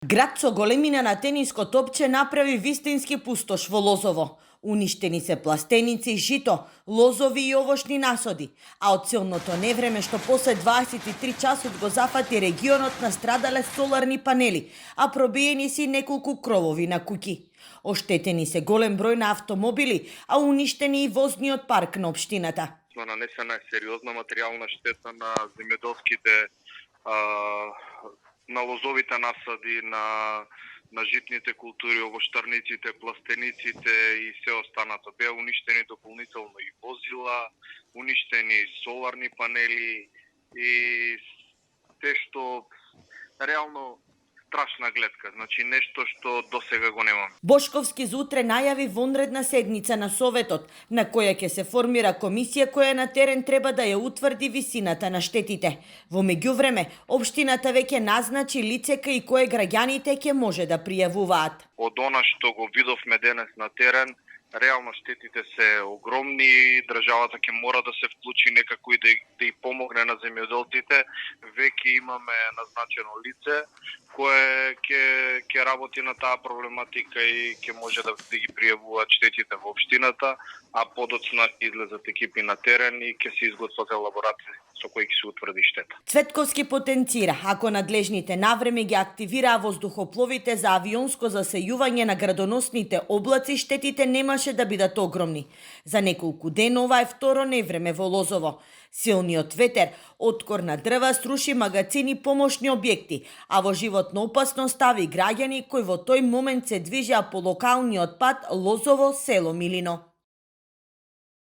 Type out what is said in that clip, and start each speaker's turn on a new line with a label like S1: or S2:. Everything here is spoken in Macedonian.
S1: Град со големина на тениско топче направи вистински пустош во Лозово. Уништени се пластеници, жито, лозови и овошни насоди, а од силното невреме што после 23 часот го зафати регионот настрадале соларни панели, а пробиени си неколку кровови на куќи. Оштетени се голем број на автомобили, а уништени и возниот парк на општината.
S2: Нанесена е сериозна материјална штета на земјоделските, на лозовите насади, на житните култури, овоштарниците, пластениците и се останато. Беа уништени дополнително и возила, уништени соларни панели и те што реално страшна гледка, значи нешто што досега го немаме.
S1: Бошковски заутре најави вонредна седница на Советот, на која ќе се формира комисија која на терен треба да ја утврди висината на штетите. Во меѓувреме, општината веќе назначи лице кај кое граѓаните ќе може да пријавуваат.
S2: Од она што го видовме денес на терен, реално штетите се огромни, државата ќе мора да се вклучи некако и да ја помогне на земјоделците. Веќе имаме назначено лице кое ќе работи на таа проблематика и ќе може да ги пријавуваат штетите во општината, а подоцна излезат екипи на терен и ќе се изготват елаборати со кои ќе се утврди штета.
S1: Цветковски потенцира, ако надлежните навреме ги активираа воздухопловите за авионско засејување на градоносните облаци, штетите немаше да бидат огромни. За неколку дена ова е второ невреме во Лозово. Силниот ветер, откор на дрва сруши магацини, помошни објекти, а во животна опасност стави граѓани кои во тој момент се движеа по локалниот пат Лозово село Милино.